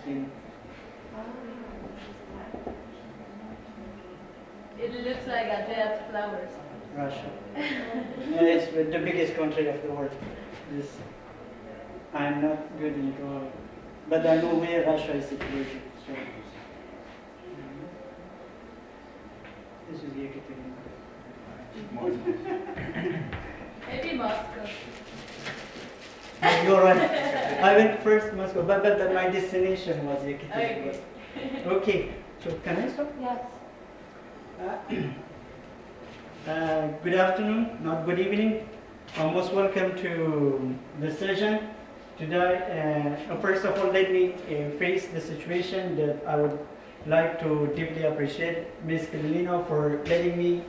16. It looks like a dead flowers. Russia. It's the biggest country of the world. This, I'm not good in drawing, but I know where Russia is situated. So, this is Yekaterinburg. Maybe Moscow. You're right. I went first to Moscow, but my destination was Yekaterinburg. Okay, so can I stop? Yes. Good afternoon, not good evening. Most welcome to the session today. First of all, let me face the situation that I would like to deeply appreciate Ms. Carolina for letting me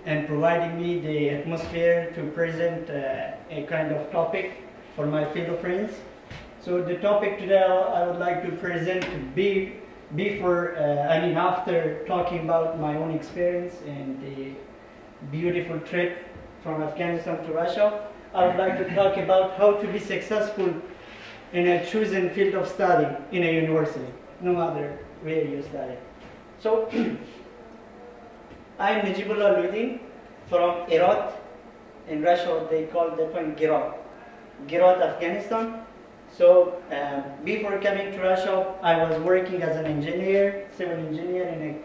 and providing me the atmosphere to present a kind of topic for my fellow friends. So the topic today I would like to present after talking about my own experience and the beautiful trip from Afghanistan to Russia, I would like to talk about how to be successful in a chosen field of study in a university, no matter where you study. So, I'm Najibullah Ludin from Herat. In Russia, they call that one Herat, Afghanistan. So, before coming to Russia, I was working as an engineer, civil engineer in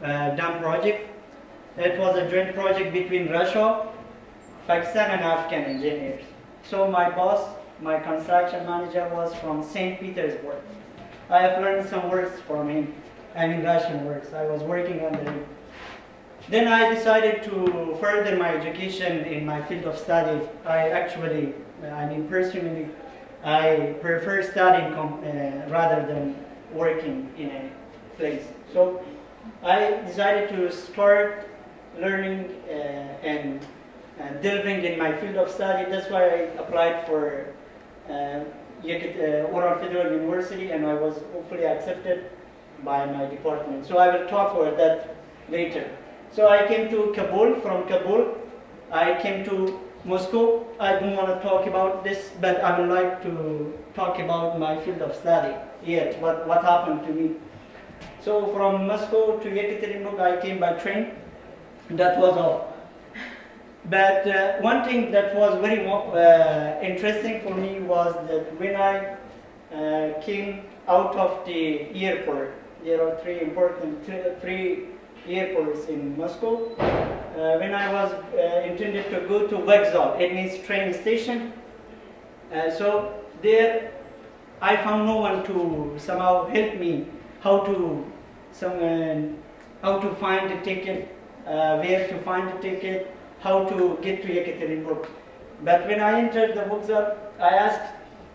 a dam project. It was a joint project between Russia, Pakistan and Afghan engineers. So my boss, my construction manager was from St. Petersburg. I have learned some words from him, Russian words. I was working under him. Then I decided to further my education in my field of study. Personally, I prefer studying rather than working in a place. So I decided to start learning and delving in my field of study. That's why I applied for Oral Federal University, and I was hopefully accepted by my department. So I will talk about that later. So I came to Kabul. From Kabul, I came to Moscow. I don't want to talk about this, but I would like to talk about my field of study here, what happened to me. So from Moscow to Yekaterinburg, I came by train. That was all. But one thing that was very interesting for me was that when I came out of the airport, there are three airports in Moscow. When I was intended to go to Vokzal, it means train station. So there, I found no one to somehow help me how to find the ticket, where to find the ticket, how to get to Yekaterinburg. But when I entered the Vokzal,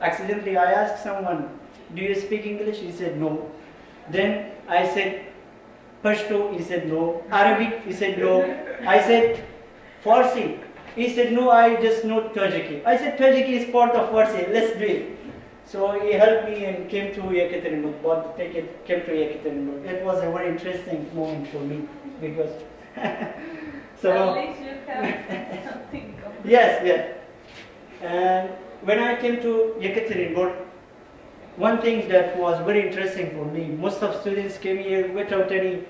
accidentally I asked someone, "Do you speak English?" He said no. Then I said Pashto, he said no. Arabic, he said no. I said Farsi. He said no, I just know Tajiki. I said Tajiki is part of Farsi, let's do it. So he helped me and came to Yekaterinburg, bought the ticket, came to Yekaterinburg. It was a very interesting moment for me because so at least you have something going. Yes. And when I came to Yekaterinburg, one thing that was very interesting for me, most of students came here without any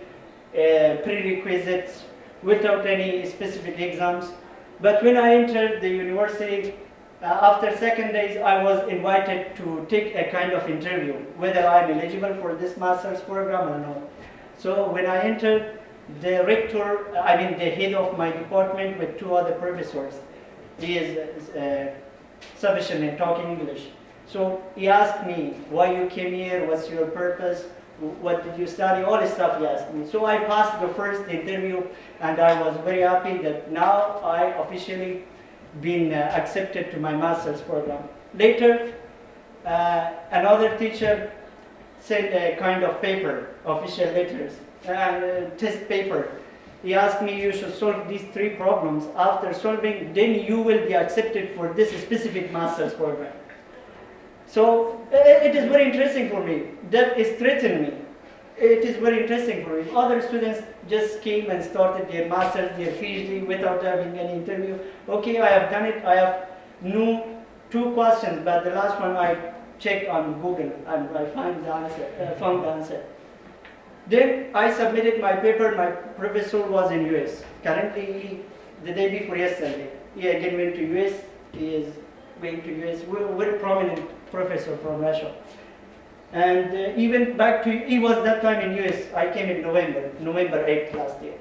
prerequisites, without any specific exams. But when I entered the university, after second days, I was invited to take a kind of interview, whether I'm eligible for this master's program or not. So when I entered, the head of my department with two other professors, he is sufficient in talking English. So he asked me, why you came here, what's your purpose, what did you study, all this stuff he asked me. So I passed the first interview and I was very happy that now I officially been accepted to my master's program. Later, another teacher sent a kind of paper, official letters, test paper. He asked me, you should solve these three problems. After solving, then you will be accepted for this specific master's program. So it is very interesting for me. That is threatening me. It is very interesting for me. Other students just came and started their master's, their PhD without having any interview. Okay, I have done it. I have knew two questions, but the last one I check on Google and I found the answer. Then I submitted my paper. My professor was in US. Currently, the day before yesterday, he again went to US. He is going to US. Very prominent professor from Russia. And he went back to, he was that time in US. I came in November 8th last year.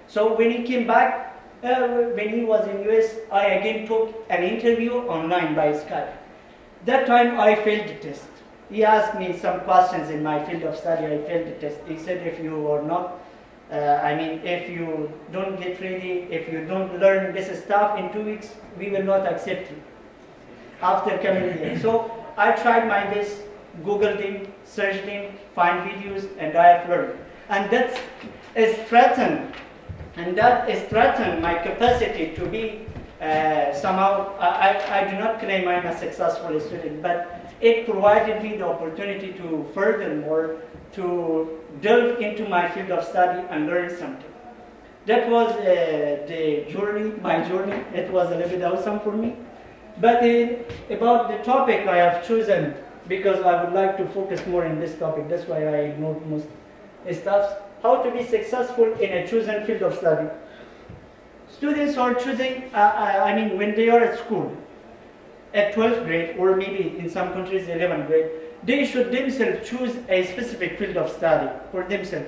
So when he came back, when he was in US, I again took an interview online by Skype. That time I failed the test. He asked me some questions in my field of study. I failed the test. He said, if you are not, if you don't get ready, if you don't learn this stuff in 2 weeks, we will not accept you after coming here. So I tried my best, Googled him, searched him, find videos, and I have learned. And that is threatened. And that is threatened my capacity to be somehow, I do not claim I'm a successful student, but it provided me the opportunity to furthermore to delve into my field of study and learn something. That was the journey, my journey. It was a little bit awesome for me. But about the topic I have chosen, because I would like to focus more on this topic, that's why I ignored most stuff. How to be successful in a chosen field of study. Students are choosing, when they are at school, at 12th grade, or maybe in some countries 11th grade, they should themselves choose a specific field of study for themselves.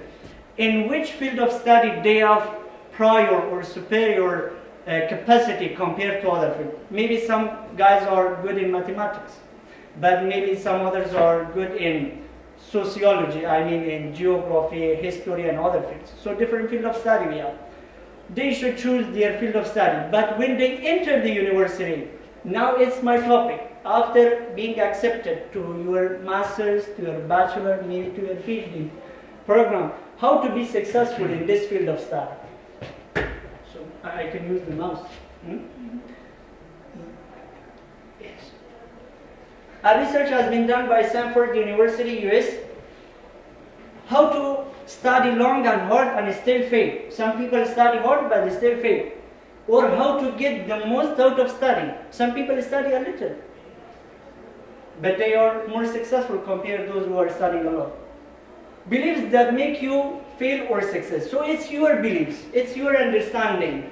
In which field of study they have prior or superior capacity compared to other fields. Maybe some guys are good in mathematics, but maybe some others are good in sociology, in geography, history, and other fields. So different field of study we have. They should choose their field of study. But when they enter the university, now it's my topic. After being accepted to your master's, to your bachelor, maybe to your PhD program, how to be successful in this field of study. So I can use the mouse. Yes. A research has been done by Stanford University, US, how to study long and hard and still fail. Some people study hard but they still fail. Or how to get the most out of studying. Some people study a little, but they are more successful compared to those who are studying a lot. Beliefs that make you fail or success. So it's your beliefs, it's your understanding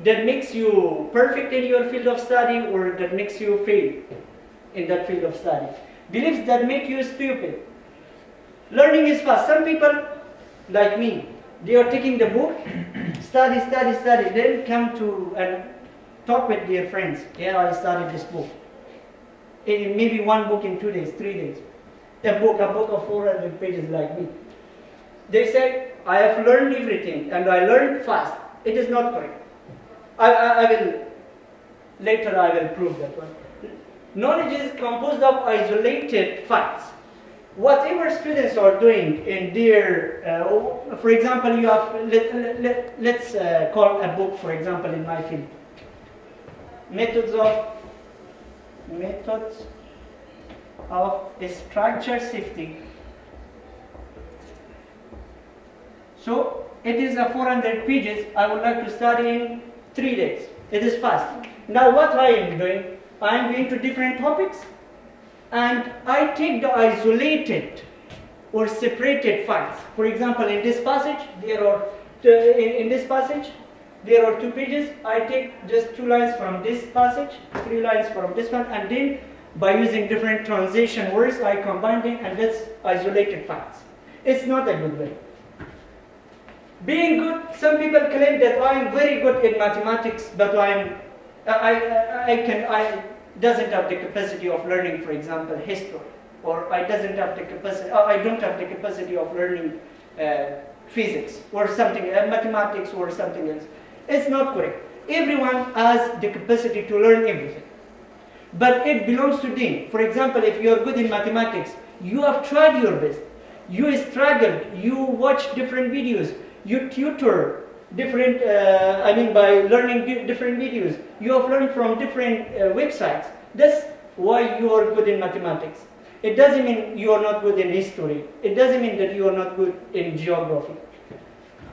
that makes you perfect in your field of study or that makes you fail in that field of study. Beliefs that make you stupid. Learning is fast. Some people, like me, they are taking the book, study, then come to and talk with their friends. Yeah, I studied this book. Maybe one book in 2 days, 3 days. A book of 400 pages like me. They say, I have learned everything and I learned fast. It is not correct. Later I will prove that one. Knowledge is composed of isolated facts. Whatever students are doing in their, for example, you have, let's call a book, for example, in my field. Methods of structure safety. So it is a 400 pages. I would like to study in 3 days. It is fast. Now what I am doing, I am going to different topics and I take the isolated or separated facts. For example, in this passage, there are there are 2 pages. I take just 2 lines from this passage, 3 lines from this one, and then by using different translation words, I combine them, and that's isolated facts. It's not a good way. Being good, some people claim that I am very good in mathematics, but I doesn't have the capacity of learning, for example, history, or I don't have the capacity of learning physics or something, mathematics or something else. It's not correct. Everyone has the capacity to learn everything, but it belongs to them. For example, if you are good in mathematics, you have tried your best. You struggled. You watch different videos. You tutor different, by learning different videos. You have learned from different websites. That's why you are good in mathematics. It doesn't mean you are not good in history. It doesn't mean that you are not good in geography.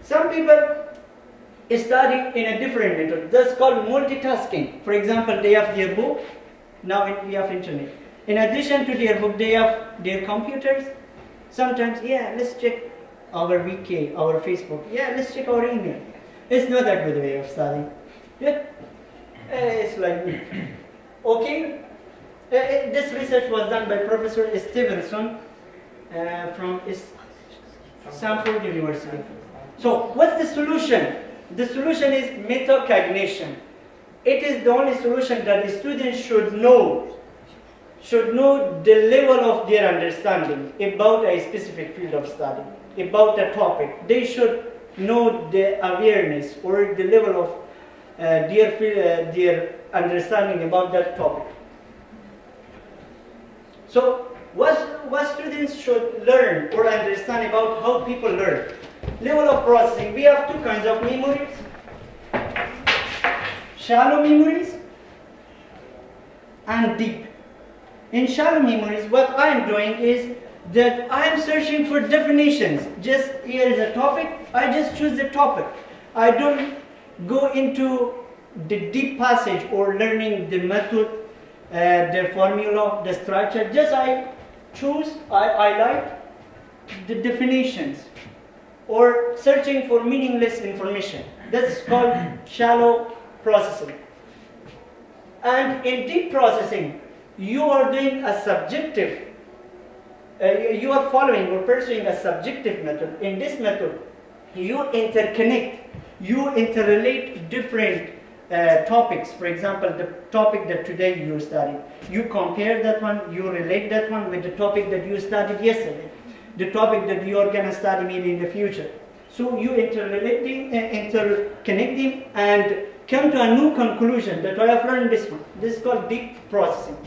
Some people study in a different method. That's called multitasking. For example, they have their book. Now we have internet. In addition to their book, they have their computers. Sometimes, yeah, let's check our VK, our Facebook. Yeah, let's check our email. It's not a good way of studying. Yeah. It's like, okay. This research was done by Professor Stevenson from Stanford University. So, what's the solution? The solution is metacognition. It is the only solution that the students should know the level of their understanding about a specific field of study, about a topic. They should know the awareness or the level of their understanding about that topic. So, what students should learn or understand about how people learn? Level of processing. We have two kinds of memories. Shallow memories and deep. In shallow memories, what I am doing is that I am searching for definitions. Just here is a topic, I just choose the topic. I don't go into the deep passage or learning the method, the formula, the structure. Just I choose, I like the definitions or searching for meaningless information. That's called shallow processing. And in deep processing, you are doing a subjective, you are following or pursuing a subjective method. In this method, you interconnect, you interrelate different topics. For example, the topic that today you studied, you compare that one, you relate that one with the topic that you studied yesterday, the topic that you are going to study maybe in the future. So you interconnect them and come to a new conclusion that I have learned this one. This is called deep processing.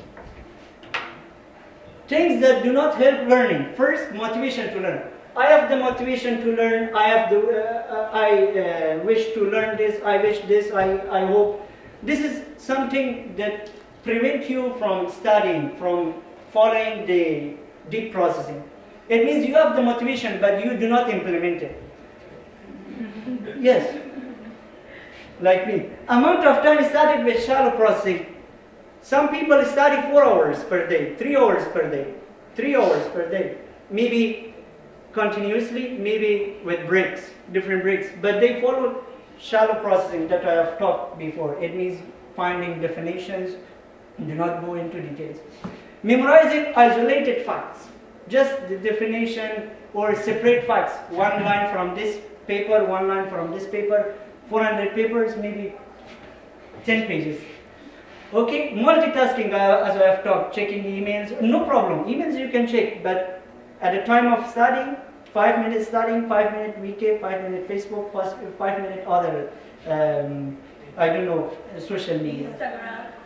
Things that do not help learning. First, motivation to learn. I have the motivation to learn. I have I wish to learn this. I wish this. I hope. This is something that prevents you from studying, from following the deep processing. It means you have the motivation, but you do not implement it. Yes. Like me. Amount of time studied with shallow processing. Some people study 4 hours per day, 3 hours per day, 3 hours per day. Maybe continuously, maybe with breaks, different breaks. But they follow shallow processing that I have taught before. It means finding definitions, do not go into details. Memorizing isolated facts. Just the definition or separate facts. One line from this paper, one line from this paper. 400 papers, maybe 10 pages. Okay, multitasking, as I have talked, checking emails, no problem. Emails you can check, but at the time of studying, 5 minutes studying, 5 minute VK, 5 minute Facebook, 5 minute other, I don't know, social media.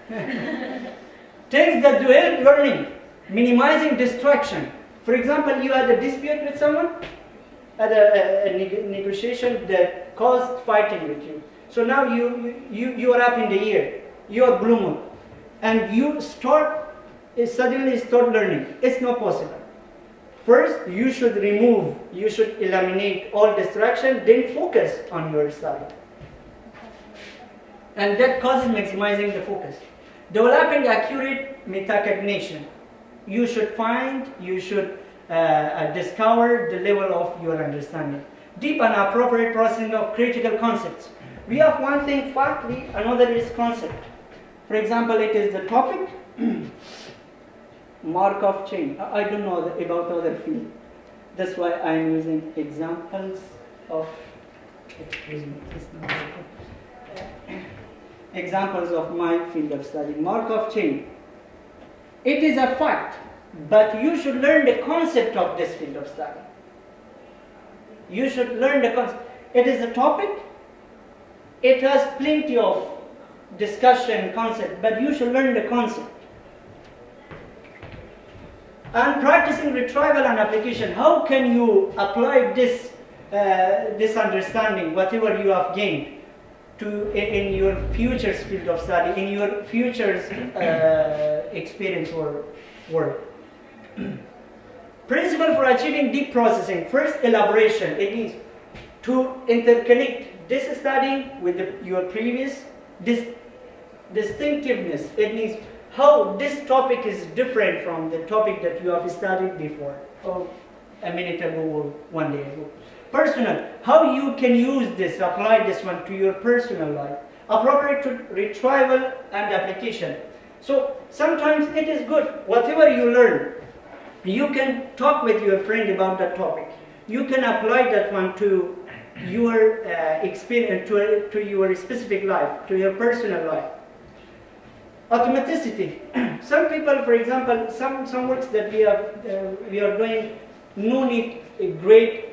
Instagram. Things that do help learning, minimizing distraction. For example, you had a dispute with someone, had a negotiation that caused fighting with you. So now you are up in the air. You are blue moon, and you suddenly start learning. It's not possible. First, you should eliminate all distraction, then focus on your study. And that causes maximizing the focus. Developing accurate metacognition. You should discover the level of your understanding. Deep and appropriate processing of critical concepts. We have one thing factly, another is concept. For example, it is the topic, Markov chain. I don't know about other field. That's why I'm using examples of, examples of my field of study. Markov chain. It is a fact, but you should learn the concept of this field of study. You should learn the concept. It is a topic. It has plenty of discussion concept, but you should learn the concept. And practicing retrieval and application. How can you apply this understanding, whatever you have gained, in your future's field of study, in your future's experience or work? Principle for achieving deep processing. First, elaboration. It means to interconnect this study with your previous distinctiveness. It means how this topic is different from the topic that you have studied before, or a minute ago or 1 day ago. Personal, how you can use this, apply this one to your personal life. Appropriate retrieval and application. So sometimes it is good, whatever you learn, you can talk with your friend about that topic. You can apply that one to your experience, to your specific life, to your personal life. Automaticity. Some people, for example, some works that we are doing, no need a great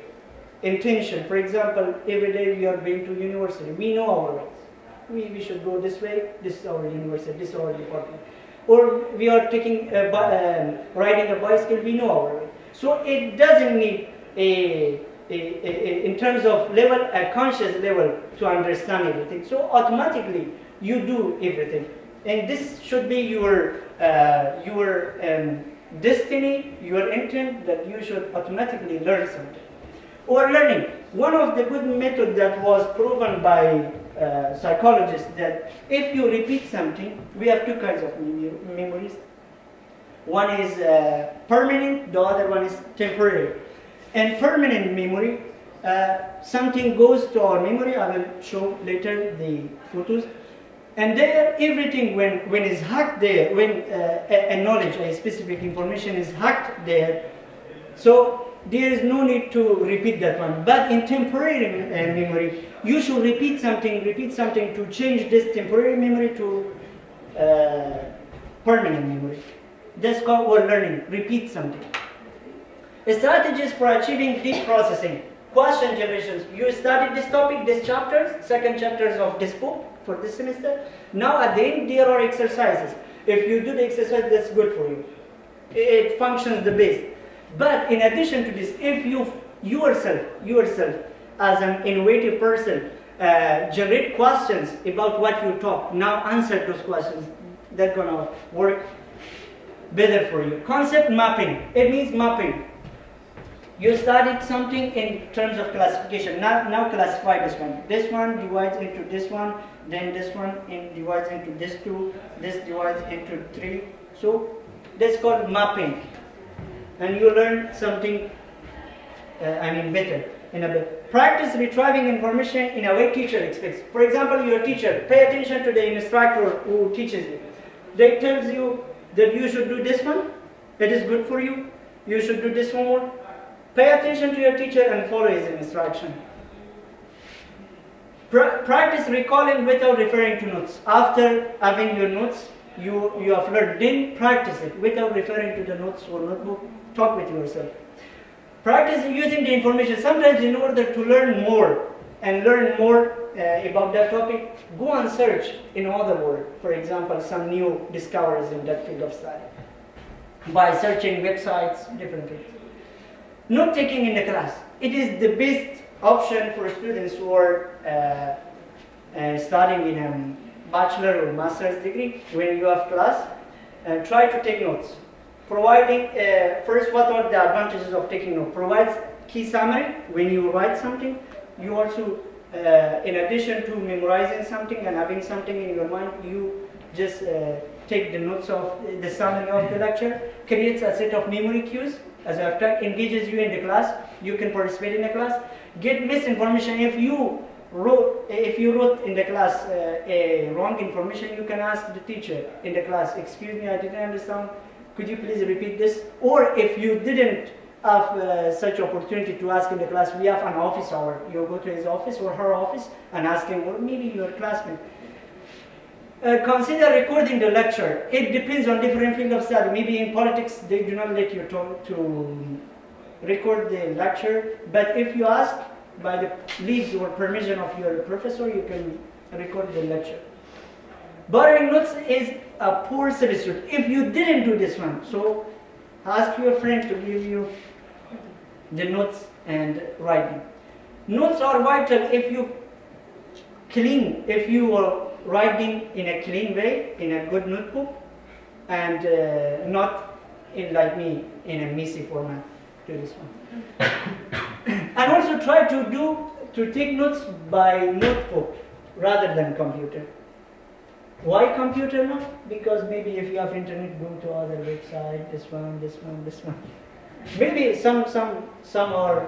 intention. For example, every day we are going to university. We know our ways. We should go this way. This is our university. This is our department. Or we are taking riding a bicycle. We know our way. So it doesn't need in terms of level, a conscious level to understand everything. So automatically you do everything, and this should be your destiny, your intent, that you should automatically learn something. Or learning. One of the good methods that was proven by psychologists, that if you repeat something, we have two kinds of memories. One is permanent, the other one is temporary. And permanent memory, something goes to our memory. I will show later the photos. And there, everything when is hacked there, when a knowledge, a specific information is hacked there, so there is no need to repeat that one. But in temporary memory, you should repeat something to change this temporary memory to permanent memory. That's called word learning, repeat something. Strategies for achieving deep processing. Question generations. You studied this topic, this chapters, second chapters of this book for this semester. Now at the end there are exercises. If you do the exercise, that's good for you. It functions the best. But in addition to this, if you yourself as an innovative person generate questions about what you talk, now answer those questions, that's gonna work better for you. Concept mapping. It means mapping. You studied something in terms of classification. Now classify this one. This one divides into this one, then this one divides into this two, this divides into three. So that's called mapping. And you learn something, better. In a bit. Practice retrieving information in a way teacher expects. For example, your teacher, pay attention to the instructor who teaches you. They tells you that you should do this one. It is good for you. You should do this one more. Pay attention to your teacher and follow his instruction. Practice recalling without referring to notes. After having your notes, you have learned, then practice it without referring to the notes or notebook. Talk with yourself. Practice using the information. Sometimes in order to learn more about that topic, go and search in other words. For example, some new discoveries in that field of study. By searching websites, different things. Note taking in the class. It is the best option for students who are studying in a bachelor or master's degree. When you have class, try to take notes. Providing, first, what are the advantages of taking notes? Provides key summary. When you write something, you also, in addition to memorizing something and having something in your mind, you just take the notes of the summary of the lecture, creates a set of memory cues. As I've talked, engages you in the class. You can participate in the class. Get misinformation. If you wrote in the class a wrong information, you can ask the teacher in the class, excuse me, I didn't understand. Could you please repeat this? Or if you didn't have such opportunity to ask in the class, we have an office hour. You go to his office or her office and ask him, or maybe your classmate. Consider recording the lecture. It depends on different field of study. Maybe in politics, they do not let you to record the lecture. But if you ask by the leaves or permission of your professor, you can record the lecture. Borrowing notes is a poor substitute. If you didn't do this one, so ask your friend to give you the notes and writing. Notes are vital if you are writing in a clean way, in a good notebook, and not like me in a messy format. Do this one. And also try to take notes by notebook rather than computer. Why computer now? Because maybe if you have internet, go to other website, this one, this one, this one. Maybe some are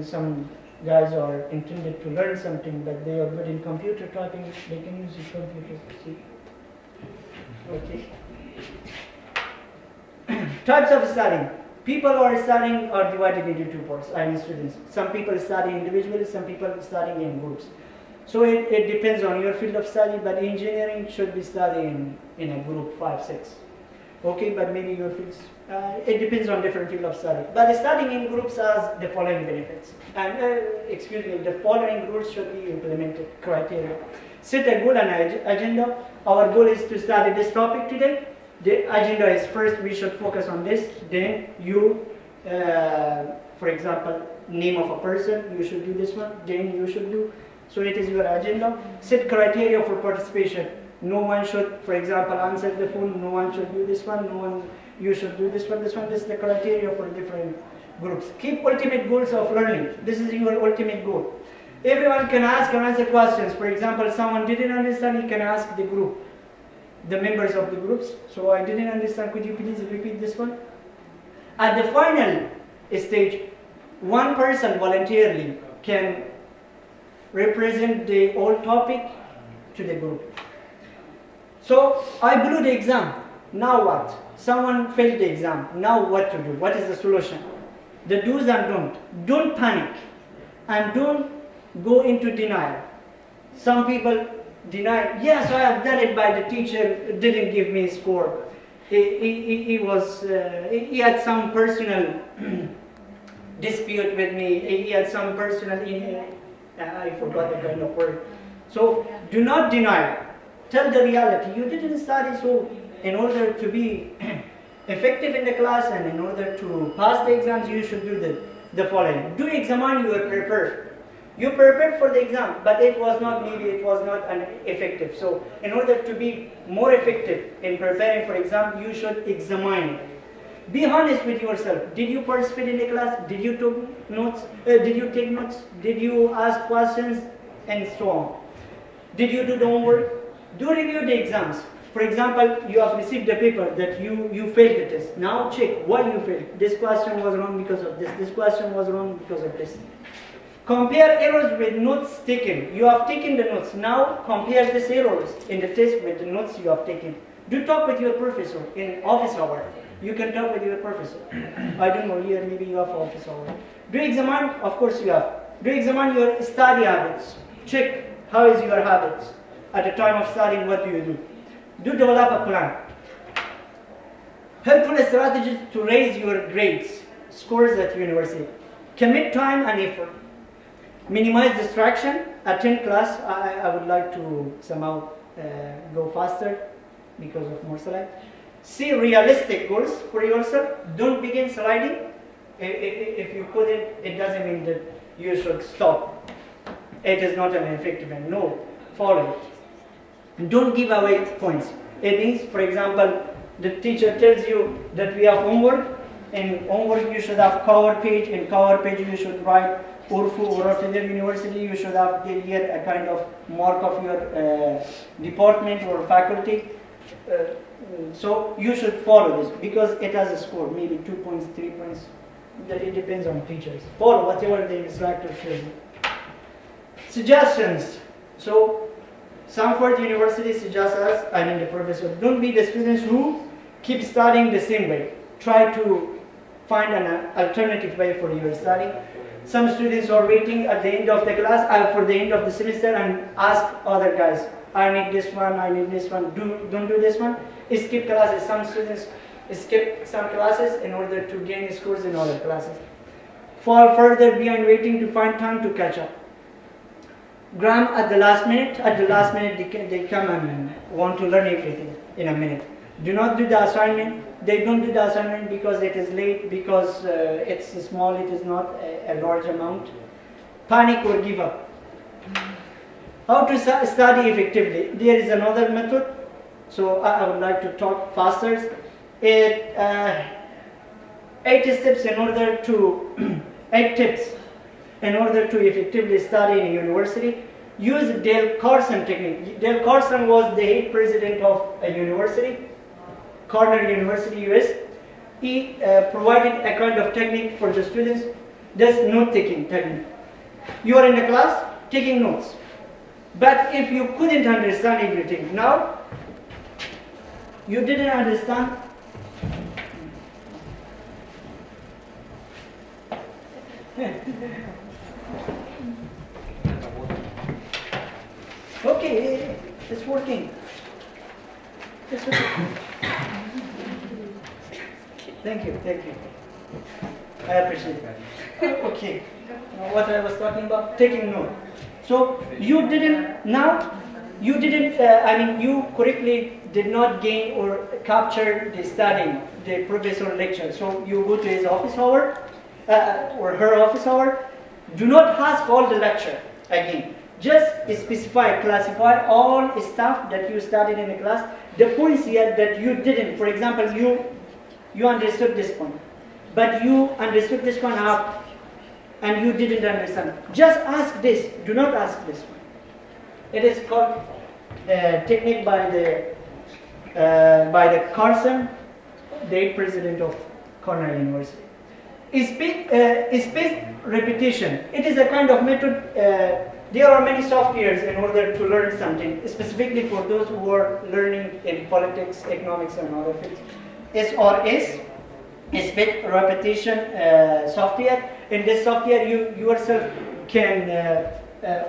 some guys are intended to learn something, but they are good in computer typing. They can use the computer. See? Okay. Types of studying. People who are studying are divided into two parts. I mean students. Some people study individually, some people studying in groups. So it depends on your field of study, but engineering should be studying in a group 5, 6. Okay, but maybe your fields, it depends on different field of study. But studying in groups has the following benefits. And, the following rules should be implemented, criteria. Set a goal and agenda. Our goal is to study this topic today. The agenda is first we should focus on this, then you, for example, name of a person, you should do this one, then you should do. So it is your agenda. Set criteria for participation. No one should, for example, answer the phone, no one should do this one, no one, you should do this one, this is the criteria for different groups. Keep ultimate goals of learning. This is your ultimate goal. Everyone can ask and answer questions. For example, someone didn't understand, he can ask the group, the members of the groups. So I didn't understand, could you please repeat this one? At the final stage, one person voluntarily can represent the whole topic to the group. So I blew the exam. Now what? Someone failed the exam. Now what to do? What is the solution? The do's and don'ts. Don't panic and don't go into denial. Some people deny, yes, I have done it, but the teacher didn't give me a score. He had some personal dispute with me. He had some personal, I forgot the kind of word. So do not deny. Tell the reality. You didn't study, so in order to be effective in the class and in order to pass the exams, you should do the following. Do examine, you are prepared. You prepared for the exam, but it was not effective. So in order to be more effective in preparing for exam, you should examine it. Be honest with yourself. Did you participate in the class? Did you take notes? Did you ask questions? And so on. Did you do the homework? Do review the exams. For example, you have received a paper that you failed the test. Now check why you failed. This question was wrong because of this. This question was wrong because of this. Compare errors with notes taken. You have taken the notes. Now compare these errors in the test with the notes you have taken. Do talk with your professor in office hour. You can talk with your professor. I don't know, here maybe you have office hour. Do examine, of course you have. Do examine your study habits. Check how is your habits. At the time of studying, what do you do? Do develop a plan. Helpful strategies to raise your grades, scores at university. Commit time and effort. Minimize distraction. Attend class. I would like to somehow go faster because of more slide. See realistic goals for yourself. Don't begin sliding. If you put it, it doesn't mean that you should stop. It is not an effective and no, follow it. Don't give away points. It means, for example, the teacher tells you that we have homework. In homework you should have cover page. In cover page you should write Urfu or Orfeder University. You should have here a kind of mark of your department or faculty. So you should follow this because it has a score, maybe 2 points, 3 points. That it depends on teachers. Follow whatever the instructor tells you. Suggestions. So Stanford University suggests us, the professor, don't be the students who keep studying the same way. Try to find an alternative way for your study. Some students are waiting at the end of the class, for the end of the semester and ask other guys, I need this one, I need this one, don't do this one. Skip classes. Some students skip some classes in order to gain scores in other classes. Fall further behind waiting to find time to catch up. Gram at the last minute. At the last minute they come and want to learn everything in a minute. Do not do the assignment. They don't do the assignment because it is late, because it's small, it is not a large amount. Panic or give up. How to study effectively? There is another method. So I would like to talk faster. 8 steps in order to 8 tips in order to effectively study in a university. use Dale Carson technique. Dale Carson was the 8th president of a university, Cornell University, US. He provided a kind of technique for the students, that's note-taking technique. You are in the class taking notes, but if you couldn't understand everything, now you didn't understand. Okay, it's working. It's working. Thank you, thank you. I appreciate that. Okay, what I was talking about, taking note. So you didn't, you correctly did not gain or capture the studying, the professor lecture. So you go to his office hour, or her office hour. Do not ask all the lecture again. Just specify, classify all the stuff that you studied in the class. The points here that you didn't, for example, you understood this point, but you understood this one up and you didn't understand. Just ask this, do not ask this one. It is called technique by the Carson, the president of Cornell University. Spaced repetition. It is a kind of method. There are many softwares in order to learn something, specifically for those who are learning in politics, economics, and other fields. SRS, spaced repetition software. In this software, you yourself can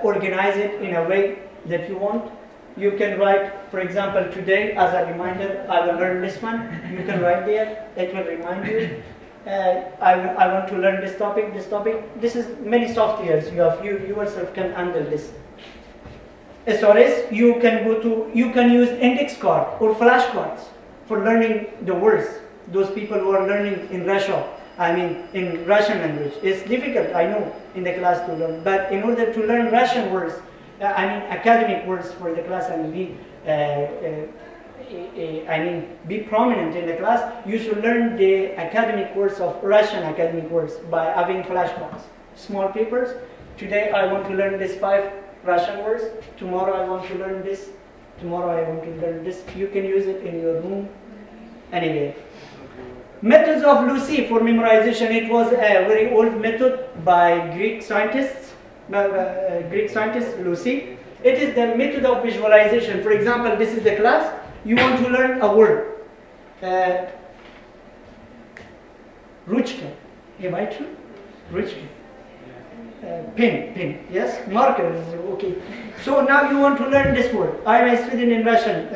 organize it in a way that you want. You can write, for example, today as a reminder, I will learn this one. You can write there, it will remind you. I want to learn this topic. This is many softwares you yourself can handle this. SRS, you can use index card or flashcards for learning the words. Those people who are learning in Russia, in Russian language. It's difficult, I know, in the class to learn, but in order to learn Russian words, academic words for the class and be prominent in the class, you should learn the academic words of Russian academic words by having flashcards, small papers. Today I want to learn these 5 Russian words. Tomorrow I want to learn this. Tomorrow I want to learn this. You can use it in your room, anywhere. Methods of Lucy for memorization. It was a very old method by Greek scientist Lucy. It is the method of visualization. For example, this is the class. You want to learn a word. Ruchka. Am I true? Ruchka. Pen. Yes? Marker is okay. So now you want to learn this word. I am a student in Russian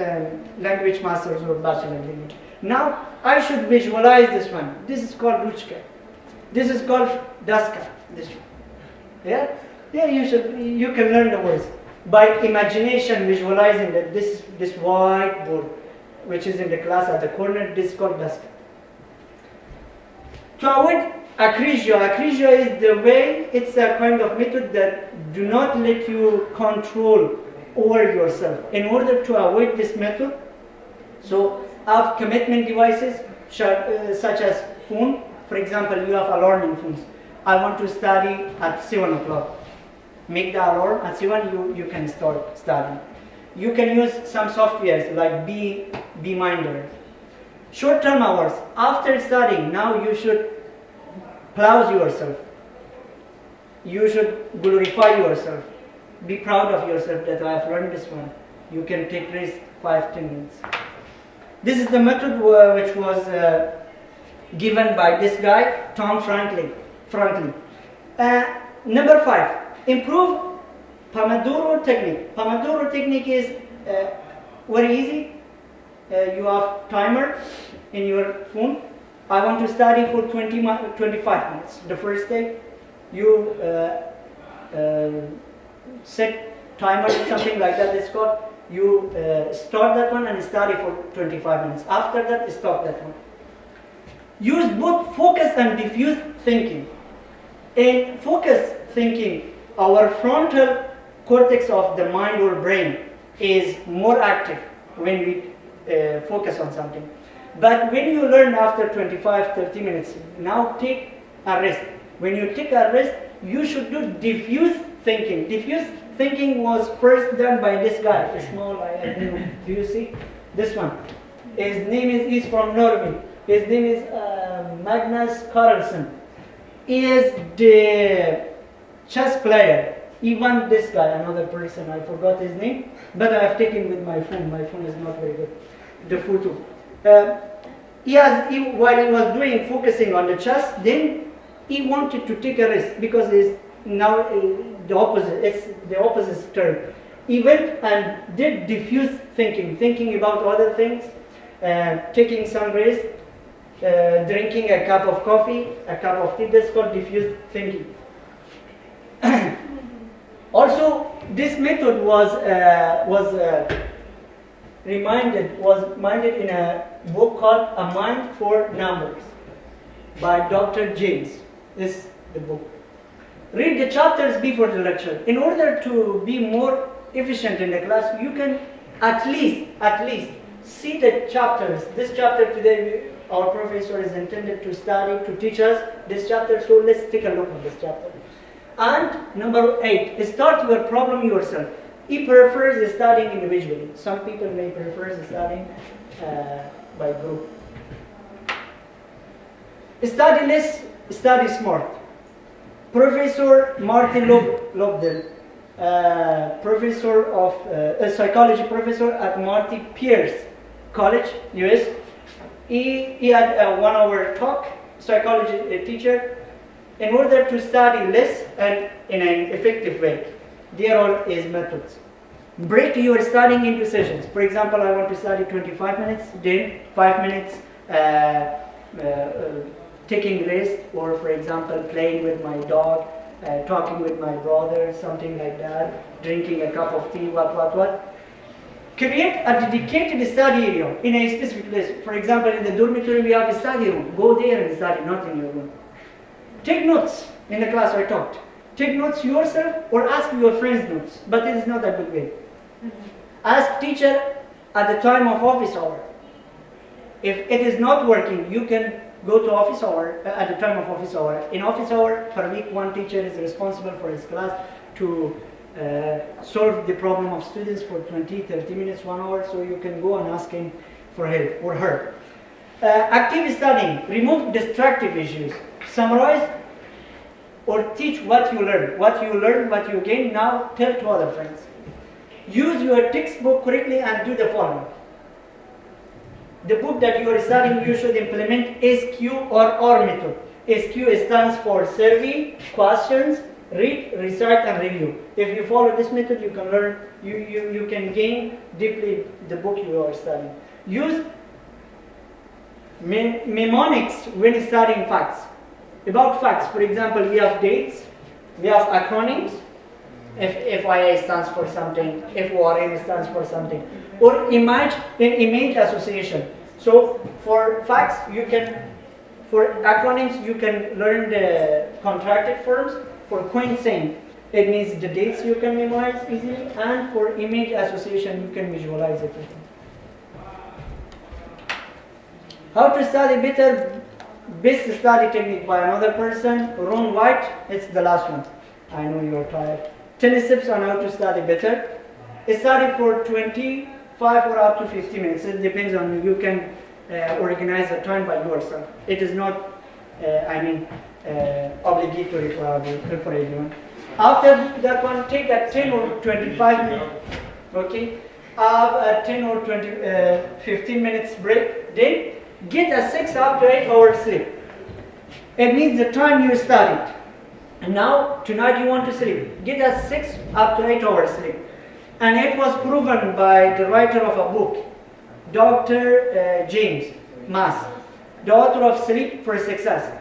language masters or bachelor degree. Now I should visualize this one. This is called Ruchka. This is called Daska. This one. Yeah? Yeah, you can learn the words. By imagination, visualizing that this white board, which is in the class at the corner, this is called Daska. To avoid acrisio is the way, it's a kind of method that do not let you control over yourself. In order to avoid this method, so have commitment devices such as phone. For example, you have alarming phones. I want to study at 7 o'clock. Make the alarm at 7, you can start studying. You can use some softwares like Bminder. Short-term hours. After studying, now you should pause yourself. You should glorify yourself. Be proud of yourself that I have learned this one. You can take rest 5-10 minutes. This is the method which was given by this guy, Tom Franklin. Number 5. Improve Pomodoro Technique. Pomodoro Technique is very easy. You have timer in your phone. I want to study for 25 minutes. The first day, you set timer, something like that it's called. You start that one and study for 25 minutes. After that, stop that one. Use both focus and diffuse thinking. In focus thinking, our frontal cortex of the mind or brain is more active when we focus on something. But when you learn after 25-30 minutes, now take a rest. When you take a rest, you should do diffuse thinking. Diffuse thinking was first done by this guy, a small, I don't know, do you see? This one. His name is, he's from Norway. His name is Magnus Carlsen. He is the chess player. Even this guy, another person, I forgot his name, but I have taken with my phone. My phone is not very good. The photo. While he was focusing on the chess, then he wanted to take a risk because it's now the opposite. It's the opposite term. He went and did diffuse thinking, thinking about other things, taking some risk, drinking a cup of coffee, a cup of tea. That's called diffuse thinking. Also, this method was minded in a book called A Mind for Numbers by Dr. James. This is the book. Read the chapters before the lecture. In order to be more efficient in the class, you can at least see the chapters. This chapter today, our professor is intended to study, to teach us this chapter, so let's take a look at this chapter. And number 8, start your problem yourself. He prefers studying individually. Some people may prefer studying by group. Study less, study smart. Professor Martin Lobdell, professor of a psychology professor at Marty Pierce College, US. He had a 1-hour talk, psychology teacher. In order to study less and in an effective way, there are his methods. Break your studying into sessions. For example, I want to study 25 minutes, then 5 minutes taking rest, or for example, playing with my dog, talking with my brother, something like that, drinking a cup of tea, what. Create a dedicated study area in a specific place. For example, in the dormitory we have a study room. Go there and study, not in your room. Take notes. In the class I talked. Take notes yourself or ask your friends notes, but it is not a good way. Ask teacher at the time of office hour. If it is not working, you can go to office hour at the time of office hour. In office hour per week, one teacher is responsible for his class to solve the problem of students for 20, 30 minutes, 1 hour, so you can go and ask him for help or her. Active studying, remove distractive issues. Summarize or teach what you learn. What you gain, now tell to other friends. Use your textbook correctly and do the following. The book that you are studying, you should implement SQ or OR method. SQ stands for survey, questions, read, recite, and review. If you follow this method, you can learn, you can gain deeply the book you are studying. Use mnemonics when studying facts. About facts, for example, we have dates, we have acronyms. If FIA stands for something, FORM stands for something, or image association. So for facts, for acronyms, you can learn the contracted forms. For coincidence, it means the dates you can memorize easily, and for image association, you can visualize everything. How to study better? Best study technique by another person, Ron White. It's the last one. I know you are tired. 10 steps on how to study better. Study for 25 or up to 50 minutes. It depends on you. You can organize the time by yourself. It is not, obligatory for everyone. After that one, take a 10 or 25 minutes. Okay. Have a 10 or 15 minutes break. Then get a 6 up to 8 hours sleep. It means the time you studied. And now, tonight you want to sleep. Get a 6 up to 8 hours sleep. And it was proven by the writer of a book, Dr. James Mass, the author of Sleep for Success.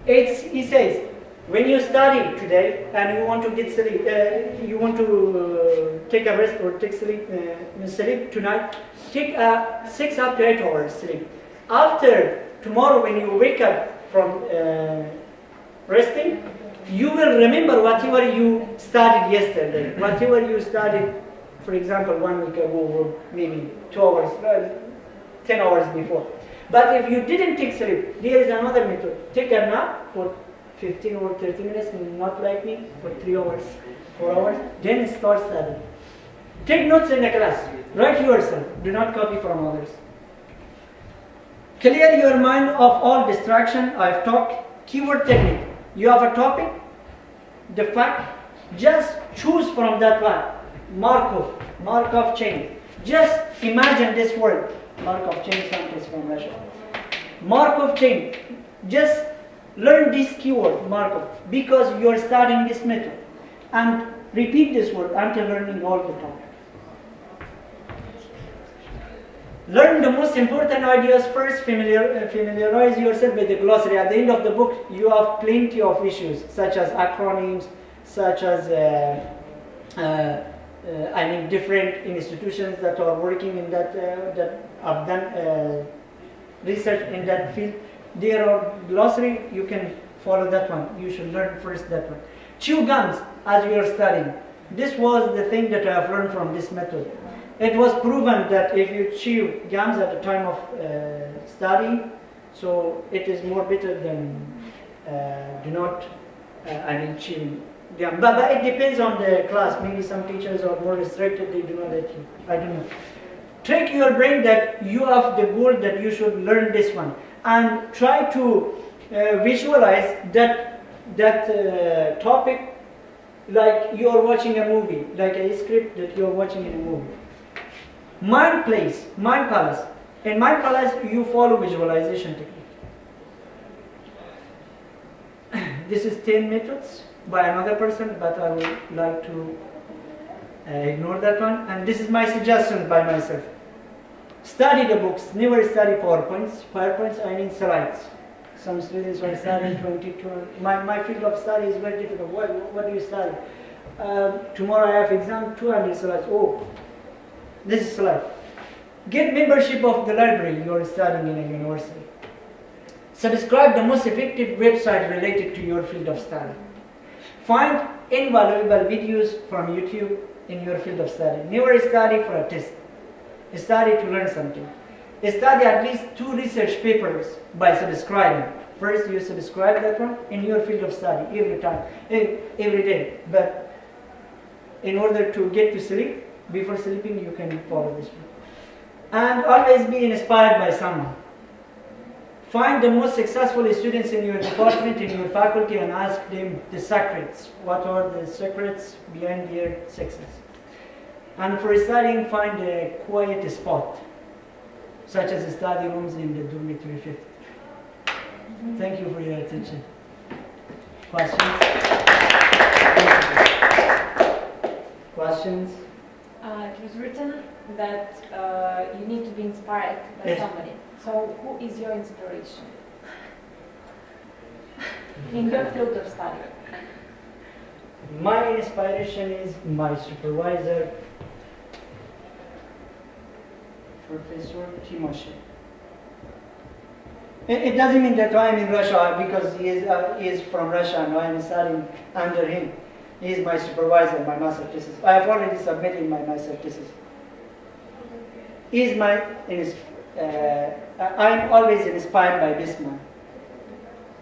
He says, when you study today and you want to get sleep, you want to take a rest or take sleep tonight, take a 6 up to 8 hours sleep. After tomorrow, when you wake up from resting, you will remember whatever you studied yesterday, whatever you studied, for example, 1 week ago, or maybe 2 hours, 10 hours before. But if you didn't take sleep, there is another method. Take a nap for 15 or 30 minutes, not like me, for 3 hours, 4 hours, then start studying. Take notes in the class. Write yourself. Do not copy from others. Clear your mind of all distraction. I've talked. Keyword technique. You have a topic, the fact, just choose from that one. Markov chain. Just imagine this word. Markov chain, something from Russia. Markov chain. Just learn this keyword, Markov, because you are studying this method. And repeat this word until learning all the time. Learn the most important ideas first, familiarize yourself with the glossary. At the end of the book, you have plenty of issues, such as acronyms, such as different institutions that are working in that, that have done research in that field. There are glossary, you can follow that one. You should learn first that one. Chew gums as you are studying. This was the thing that I have learned from this method. It was proven that if you chew gums at the time of studying, so it is more better than do not, chew gum. But it depends on the class. Maybe some teachers are more restricted, they do not let you. I don't know. Trick your brain that you have the goal that you should learn this one. And try to visualize that topic like you are watching a movie, like a script that you are watching in a movie. Mind palace. In mind palace, you follow visualization technique. This is 10 methods by another person, but I would like to ignore that one. And this is my suggestion by myself. Study the books. Never study PowerPoints. PowerPoints, I mean slides. Some students are studying 22. My field of study is very difficult. What do you study? Tomorrow I have exam, 200 slides. Oh. This is slide. Get membership of the library you are studying in a university. Subscribe the most effective website related to your field of study. Find invaluable videos from YouTube in your field of study. Never study for a test. Study to learn something. Study at least 2 research papers by subscribing. First you subscribe that one in your field of study every time, every day. But in order to get to sleep, before sleeping, you can follow this one. And always be inspired by someone. Find the most successful students in your department, in your faculty, and ask them the secrets. What are the secrets behind their success? And for studying, find a quiet spot, such as study rooms in the dormitory 50. Thank you for your attention. Questions? Questions? It was written that you need to be inspired by somebody. So who is your inspiration in your field of study? My inspiration is my supervisor, Professor Timoshe. It doesn't mean that I am in Russia because he is from Russia and I am studying under him. He is my supervisor, my master thesis. I have already submitted my master thesis. He is I am always inspired by this man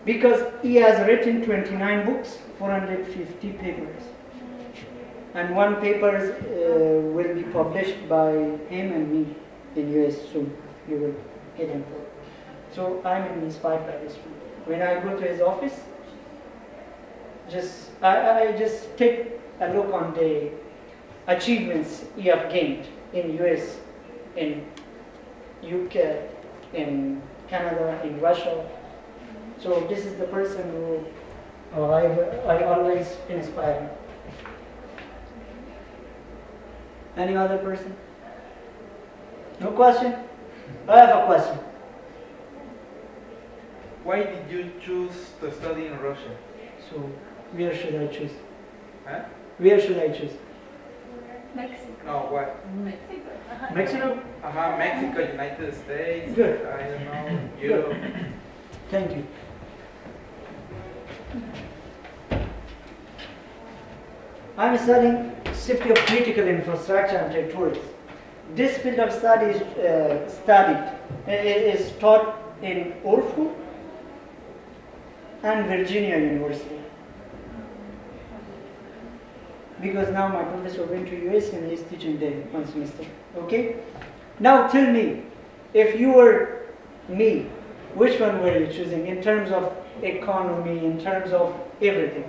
because he has written 29 books, 450 papers. And one paper will be published by him and me in US soon. You will get him for it. So I'm inspired by this one. When I go to his office, I just take a look on the achievements he have gained in US, in UK, in Canada, in Russia. So this is the person who I always inspire me. Any other person? No question? I have a question. Why did you choose to study in Russia? So where should I choose? Huh? Where should I choose? Mexico. No, what? Mexico. Mexico? Mexico, United States. Good. I don't know. Europe. Thank you. I'm studying safety of critical infrastructure and territories. This field of study is taught in Orfu and Virginia University. because now my professor went to US and he's teaching there 1 semester. Okay? Now tell me, if you were me, which one were you choosing in terms of economy, in terms of everything?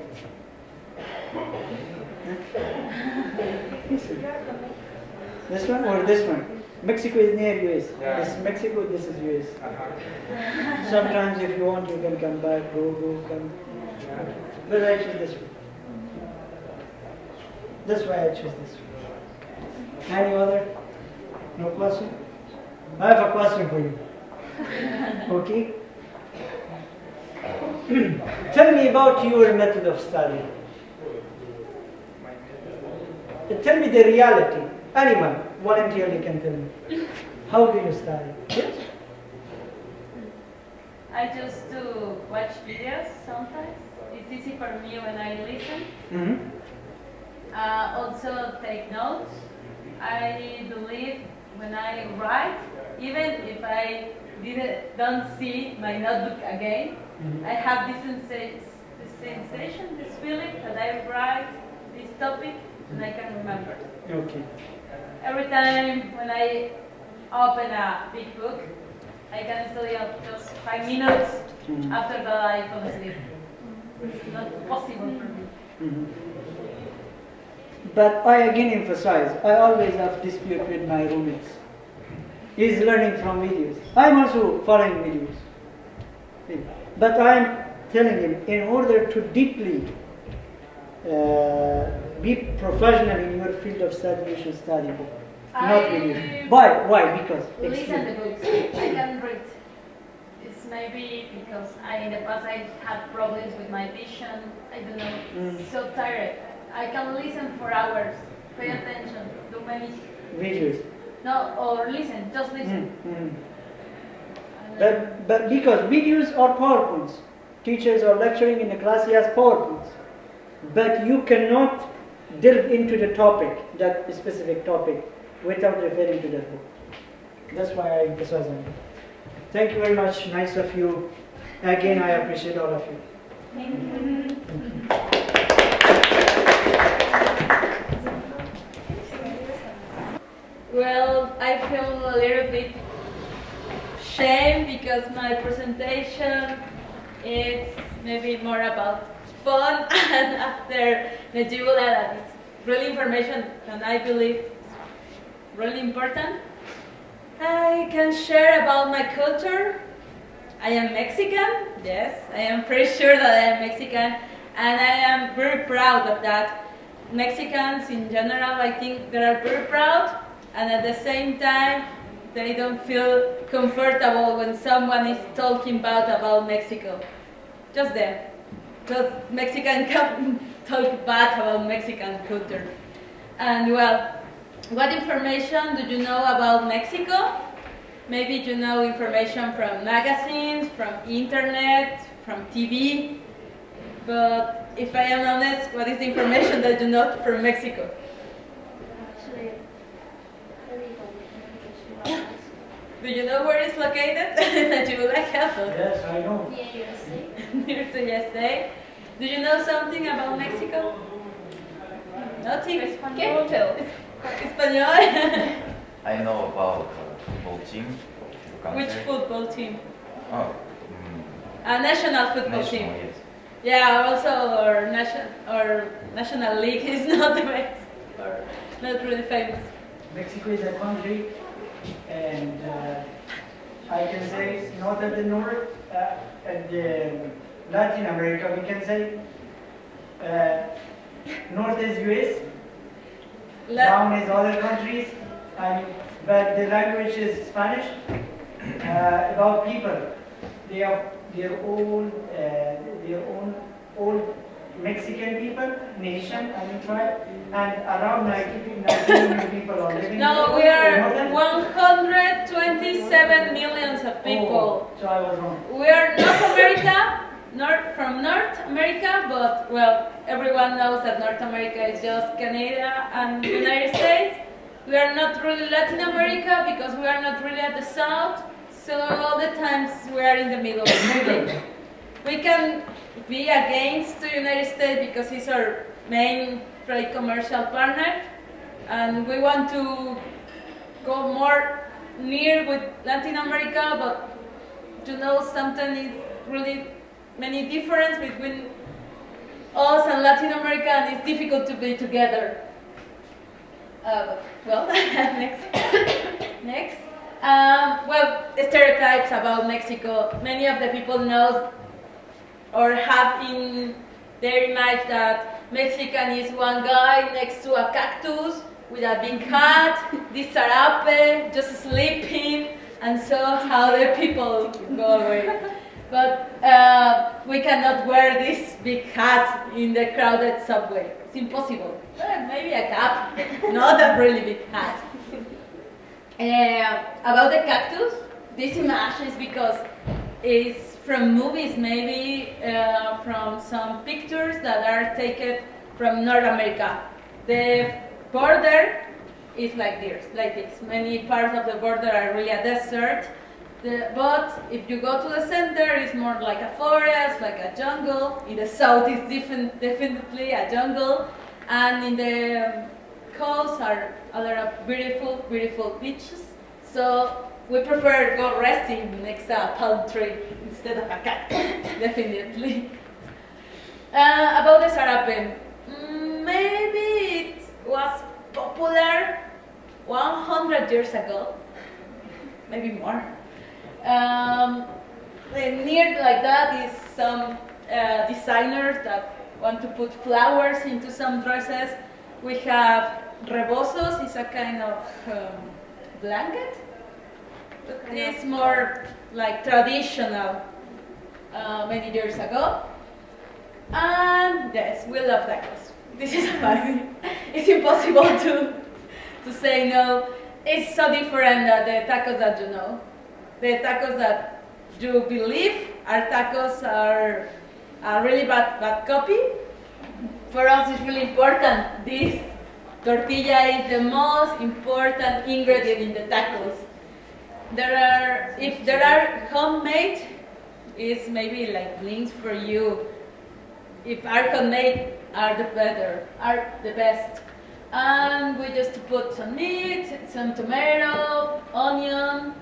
This one or this one? Mexico is near US. Yeah. This is Mexico, this is US. Uh-huh. Sometimes if you want you can come back, come. But I choose this one. That's why I choose this one. Any other? No question? I have a question for you. Okay? Tell me about your method of study. Tell me the reality. Anyone, voluntarily can tell me. How do you study? Yes? I just to watch videos sometimes. It's easy for me when I listen. Mm-hmm. Also take notes. I believe when I write, even if I don't see my notebook again, I have this sensation, this feeling that I write this topic and I can remember. Okay. Every time when I open a big book, I can study up just 5 minutes. After that I fall asleep. It's not possible for me. Mm-hmm. But I again emphasize, I always have dispute with my roommates. He's learning from videos. I'm also following videos. But I'm telling him, in order to deeply be professional in your field of study, you should study book, not videos. Why? Because Listen to books. I can read. It's maybe because in the past I had problems with my vision. I don't know. So tired. I can listen for hours. Pay attention. Do many videos. no or listen. Just listen. But because videos are PowerPoints, teachers are lecturing in the class, he has PowerPoints. But you cannot delve into the topic, that specific topic, without referring to that book. That's why I emphasize on it. Thank you very much. Nice of you. Again, I appreciate all of you. Thank you. Well, I feel a little bit shame because my presentation is maybe more about fun and after Najibullah that it's really information and I believe really important. I can share about my culture. I am Mexican, yes, I am pretty sure that I am Mexican and I am very proud of that. Mexicans in general, I think they are very proud and at the same time they don't feel comfortable when someone is talking about Mexico. Just them. Just Mexican can talk bad about Mexican culture. And well, what information do you know about Mexico? Maybe you know information from magazines, from internet, from TV. But if I am honest, what is the information that you know from Mexico? Actually, Do you know where it's located? That you would like help us? Yes, I know. Near to USA. Do you know something about Mexico? Nothing. Español. Español. I know about football team. Which football team? Oh, A national football national, team. yes. Yeah, also our national league is not the best, or not really famous. Mexico is a country, and I can say north of the north, and Latin America, we can say. North is US, down is other countries, but the language is Spanish. About people, they have their own old Mexican people, nation, tribe, and around 90 million people are living No, we there. are 127 millions of people. Oh, so I was wrong. We are North America, from North America, but well, everyone knows that North America is just Canada and United States. We are not really Latin America because we are not really at the south, so all the times we are in the middle. Maybe we can be against the United States because it's our main trade commercial partner, and we want to go more near with Latin America, but something is really many difference between us and Latin America, and it's difficult to be together. Next. Next. Stereotypes about Mexico. Many of the people know or have in their image that Mexican is one guy next to a cactus with a big hat, this sarape, just sleeping, and so how the people go away. But we cannot wear this big hat in the crowded subway. It's impossible. Maybe a cap, not a really big hat. About the cactus, this image is because it's from movies, maybe from some pictures that are taken from North America. The border is like this. Many parts of the border are really a desert. But if you go to the center, it's more like a forest, like a jungle. In the south, it's definitely a jungle. And in the coast are a lot of beautiful, beautiful beaches. So we prefer go resting next to a palm tree instead of a cactus, definitely. About the sarape, maybe it was popular 100 years ago, maybe more. Near like that is some designers that want to put flowers into some dresses. We have rebosos, it's a kind of blanket. It's more like traditional many years ago. And yes, we love tacos. This is funny. It's impossible to say no. It's so different than the tacos that you know. The tacos that you believe are really bad copy. For us, it's really important. This tortilla is the most important ingredient in the tacos. If there are homemade, it's maybe like links for you. If are handmade, are the best. And we just put some meat, some tomato, onion.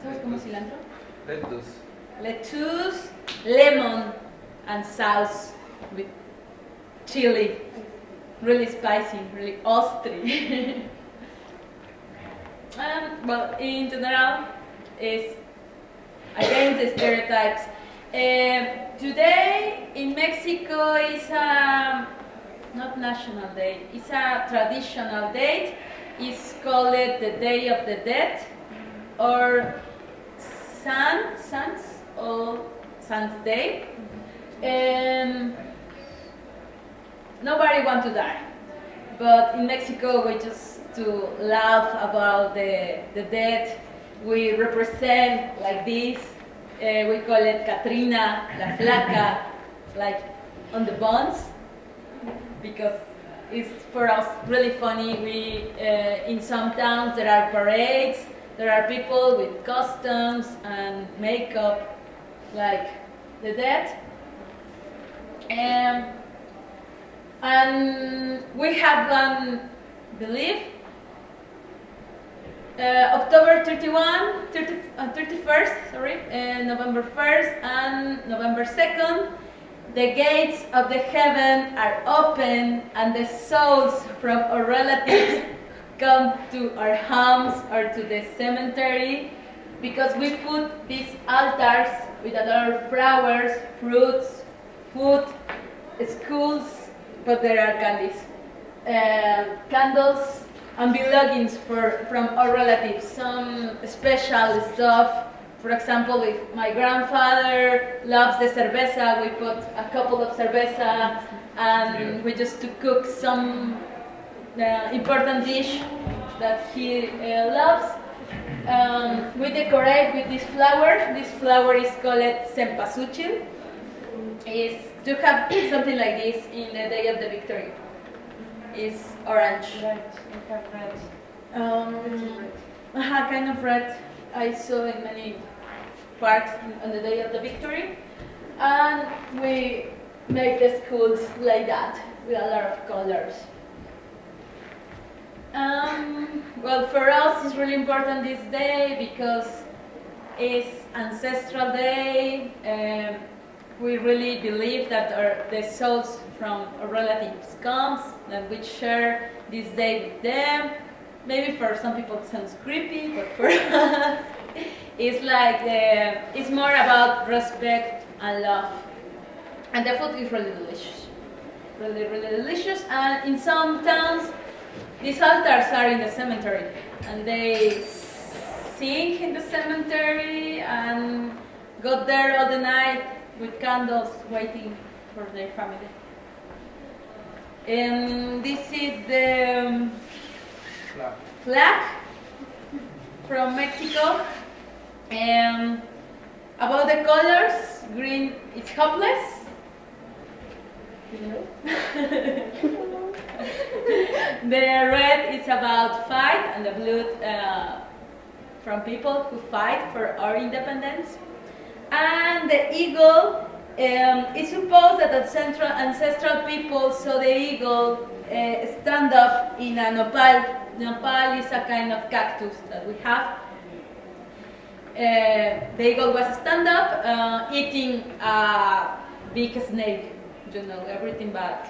¿Sabes cómo cilantro? Lettuce, lemon, and sauce with chili. Really spicy, really austri. In general, is against the stereotypes. Today in Mexico is not national day, it's a traditional day. It's called the Day of the Dead, or Sands Day. Nobody wants to die, but in Mexico we just to laugh about the dead. We represent like this. We call it Catrina, la flaca, like on the bones, because it's for us really funny. We in some towns there are parades. There are people with costumes and makeup, like the dead. And we have one belief. October 31st, November 1st and November 2nd, the gates of the heaven are open and the souls from our relatives come to our homes or to the cemetery, because we put these altars with a lot of flowers, fruits, food, schools, but there are candies, candles, and belongings from our relatives. Some special stuff. For example, if my grandfather loves the cerveza, we put a couple of cerveza, and we just to cook some important dish that he loves. We decorate with this flower. This flower is called cempasúchil. Is to have something like this in the Day of the Victory. Is orange. Red. We have red. Kind of red. I saw in many parks on the Day of the Victory, and we make the schools like that. with a lot of colors. Well, for us it's really important this day because it's Ancestral Day. We really believe that the souls from our relatives comes, and we share this day with them. Maybe for some people it sounds creepy, but for us it's like it's more about respect and love. And the food is really delicious, really, really delicious. And in some towns, these altars are in the cemetery, and they sing in the cemetery and go there all the night with candles, waiting for their family. And this is the flag from Mexico. About the colors, green is hopeless. The red is about fight, and the blue from people who fight for our independence. And the eagle is supposed that ancestral people saw the eagle stand up in a nopal. Nopal is a kind of cactus that we have. The eagle was stand up eating a big snake. You know, everything bad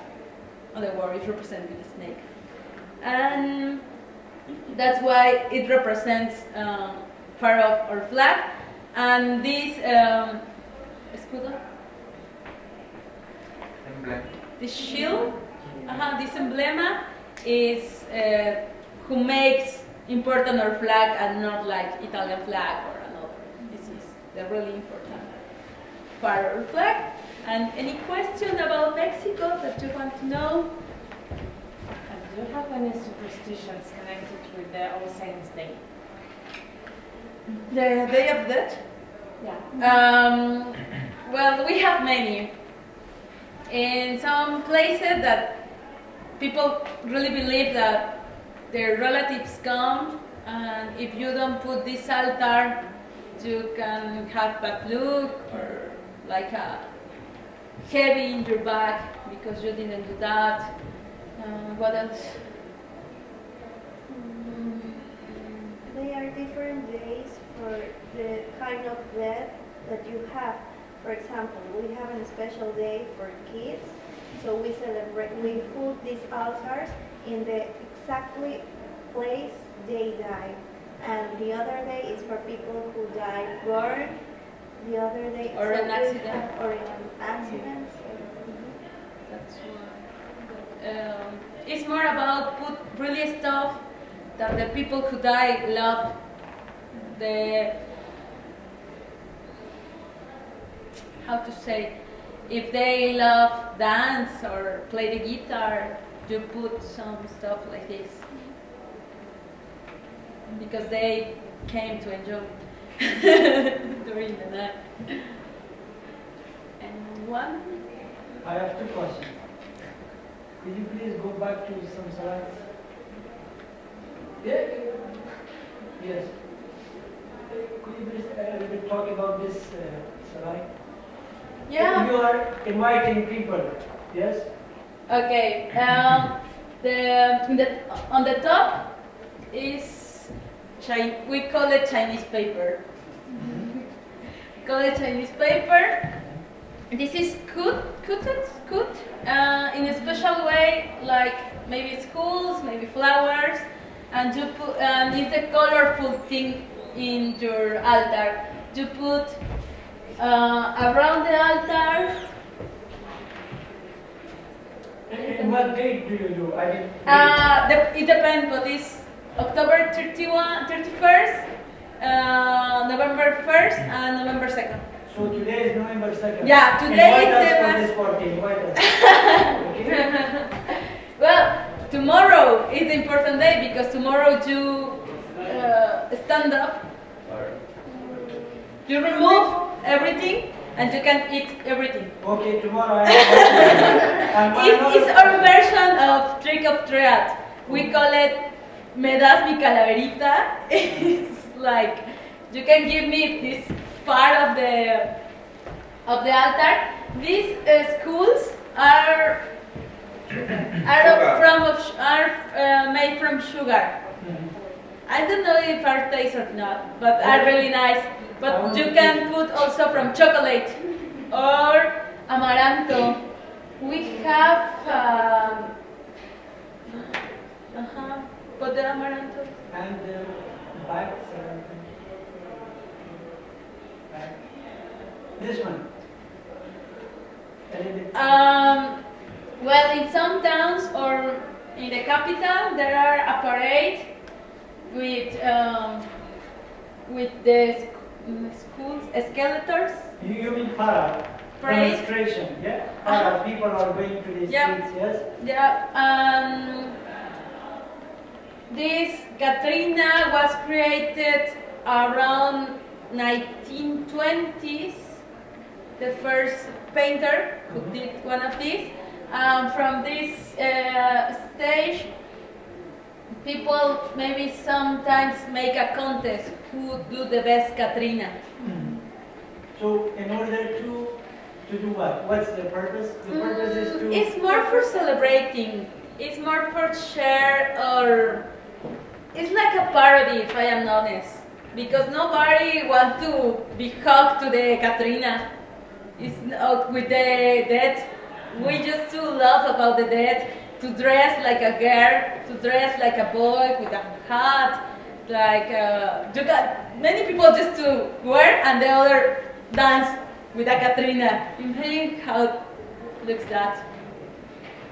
on the world is represented with a snake. And that's why it represents part of our flag. And this escudo, this shield, this emblema is who makes important our flag and not like Italian flag or another. This is the really important part of our flag. And any question about Mexico that you want to know? Do you have any superstitions connected with the All Saints' Day? The Day of Death? Yeah. Well, we have many. In some places that people really believe that their relatives come, and if you don't put this altar, you can have bad luck or like a heavy in your back because you didn't do that. What else? They are different days for the kind of death that you have. For example, we have a special day for kids, so we put these altars in the exactly place they died. And the other day is for people who died burned. The other day Or an accident. Or in an accident. That's why. It's more about put really stuff that the people who die love. How to say, if they love dance or play the guitar, you put some stuff like this because they came to enjoy during the night. And one. I have two questions. Could you please go back to some slides? Yeah. Yes. Could you please a little bit talk about this slide? Yeah. You are inviting people, yes? Okay. On the top is we call it Chinese paper. We call it Chinese paper. This is cut in a special way, like maybe schools, maybe flowers, and you put it's a colorful thing in your altar. You put around the altar. And what date do you do? I mean, It depends, but it's October 31st, November 1st, and November 2nd. so today is November 2nd. Yeah, today Invite is us the for last. this party. Invite us. Okay? Well, tomorrow is the important day because tomorrow you stand up, you remove everything, and you can eat everything. Okay, tomorrow I am. It's our version of trick or treat. We call it "Me das mi calaverita." It's like you can give me this part of the altar. These schools are are made from sugar. I don't know if are taste or not, but are really nice. But you can put also from chocolate or amaranto. We have but the amaranto. And back, this one. A little bit. Well, in some towns or in the capital, there are a parade with the schools skeletons. You mean para? Parade? Demonstration, yeah? Para, people are going to the streets, yes? Yeah. This Katrina was created around 1920s. The first painter who did one of these. From this stage, people maybe sometimes make a contest who do the best Katrina. So in order to do what? What's the purpose? The purpose is to... It's more for celebrating. It's more for share, or it's like a parody, if I am honest. Because nobody wants to be hugged to the Katrina. It's not with the dead. We just to laugh about the dead, to dress like a girl, to dress like a boy with a hat, like you got many people just to wear and the other dance with a Katrina. Imagine how it looks that.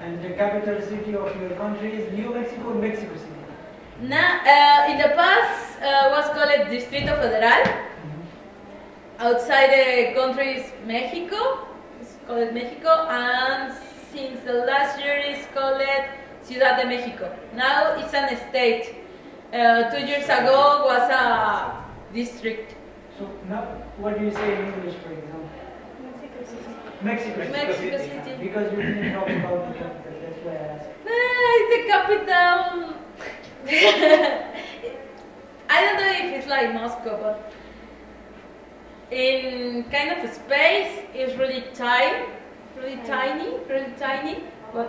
And the capital city of your country is New Mexico, Mexico City. In the past was called Distrito Federal. Outside the country is Mexico. It's called Mexico, and since the last year is called Ciudad de Mexico. Now it's an state. 2 years ago was a district. So now, what do you say in English, for example? Mexico City. Mexico City. Because you didn't talk about the capital, that's why I asked. It's the capital. I don't know if it's like Moscow, but in kind of a space it's really tiny, but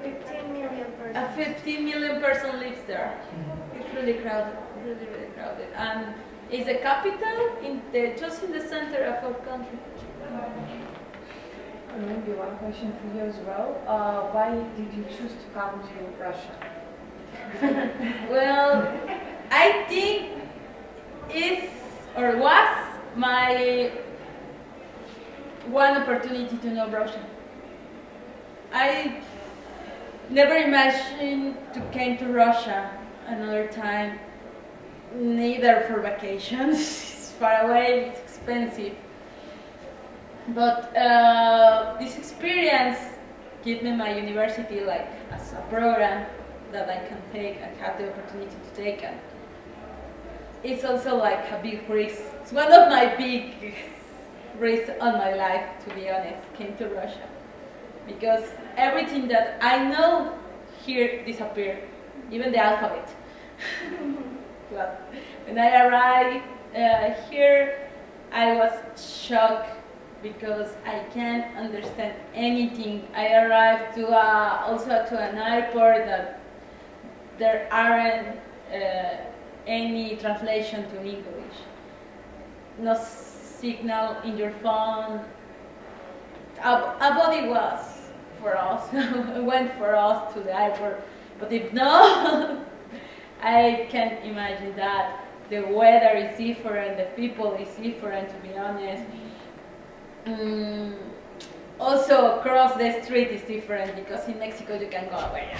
15 million persons. a 15 million person lives there. It's really crowded, really crowded, and it's the capital just in the center of our country. Maybe one question for you as well. Why did you choose to come to Russia? Well, I think it's or was my one opportunity to know Russia. I never imagined to came to Russia another time, neither for vacations. It's far away, it's expensive. But this experience gave me my university like as a program that I can take and have the opportunity to take. And it's also like a big risk. It's one of my big risks on my life, to be honest, came to Russia. Because everything that I know here disappeared, even the alphabet. But when I arrived here, I was shocked because I can't understand anything. I arrived to also to an airport that there aren't any translation to English. No signal in your phone. A body was for us, went for us to the airport. But if no, I can't imagine that. The weather is different, the people is different, to be honest. Also, across the street is different because in Mexico you can go away.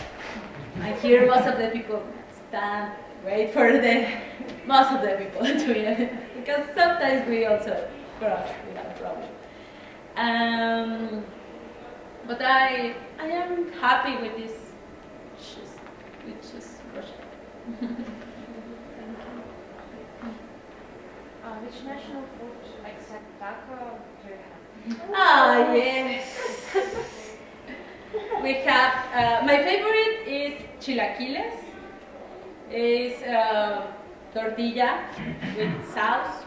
And here most of the people stand, wait for most of the people to be honest. Because sometimes we also cross without problem. But I am happy with this Russia. Which national food except taco do you have? Ah, yes. We have, my favorite is chilaquiles. It's tortilla with sauce.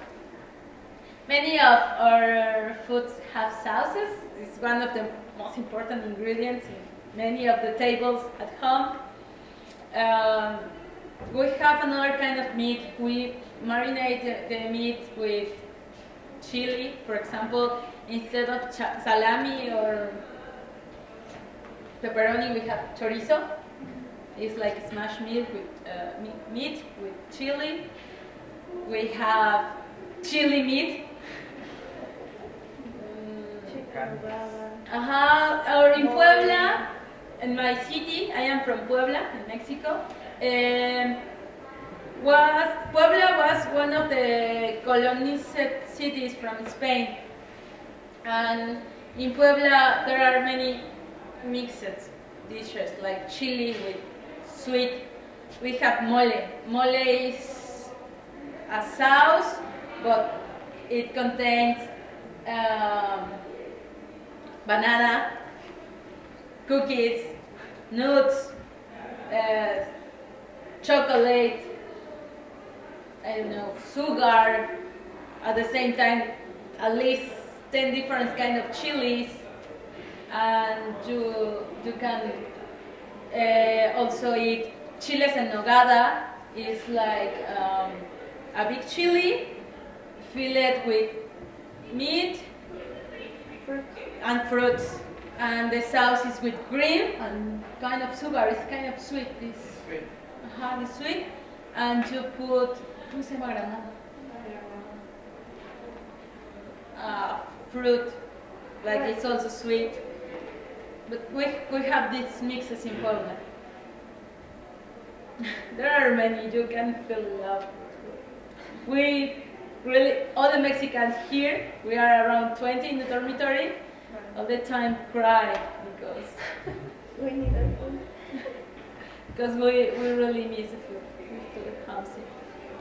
Many of our foods have sauces. It's one of the most important ingredients many of the tables at home. We have another kind of meat. We marinate the meat with chili, for example. Instead of salami or pepperoni, we have chorizo. It's like smashed meat with chili. We have chili meat. Or in Puebla, in my city, I am from Puebla, in Mexico. Puebla was one of the colonized cities from Spain. And in Puebla, there are many mixed dishes, like chili with sweet. We have mole. Mole is a sauce, but it contains banana, cookies, nuts, chocolate, I don't know, sugar. At the same time, at least 10 different kind of chilies, and you can also eat chiles en nogada. It's like a big chili filled with meat and fruits, and the sauce is with cream and kind of sugar. It's kind of sweet. It's sweet, and you put ¿cómo se llama granada? Fruit, like it's also sweet. But we have these mixes in Puebla. There are many. You can feel love. We really, all the Mexicans here, we are around 20 in the dormitory, all the time cry because We need our food. because we really miss the food. We feel homesick.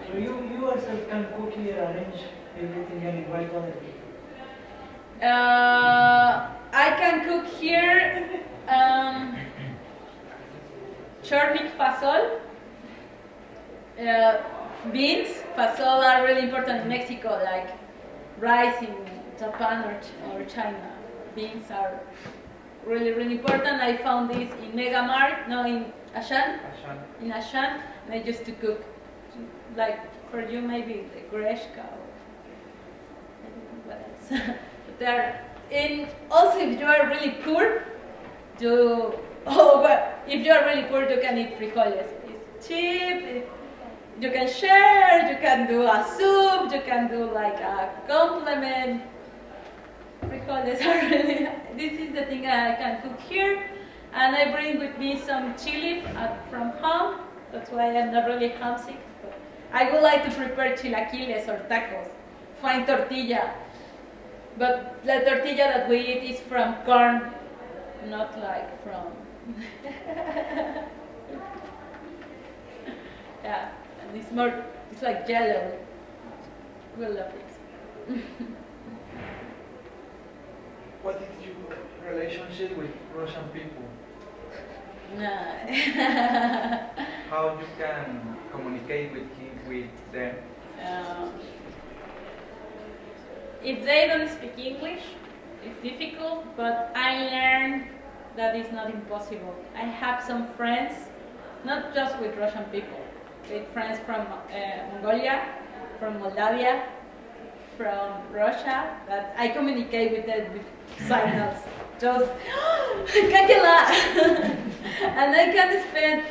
So you yourself can cook here, arrange everything and invite other people. I can cook here chornik fasol. Beans, fasol are really important in Mexico, like rice in Japan or China. Beans are really, really important. I found this in Megamart, no, in Ashan. In Ashan, and I used to cook. Like for you, maybe the greshka or I don't know what else. But there, also if you are really poor, if you are really poor, you can eat frijoles. It's cheap. You can share. You can do a soup. You can do like a complement. Frijoles are really. This is the thing I can cook here, and I bring with me some chili from home. That's why I'm not really homesick. But I would like to prepare chilaquiles or tacos. Find tortilla. But the tortilla that we eat is from corn, not like from. Yeah, and it's like jello. We love it. What is your relationship with Russian people? How you can communicate with them? If they don't speak English, it's difficult, but I learned that it's not impossible. I have some friends, not just with Russian people, with friends from Mongolia, from Moldavia, from Russia, that I communicate with them with signals. Just, and I can spend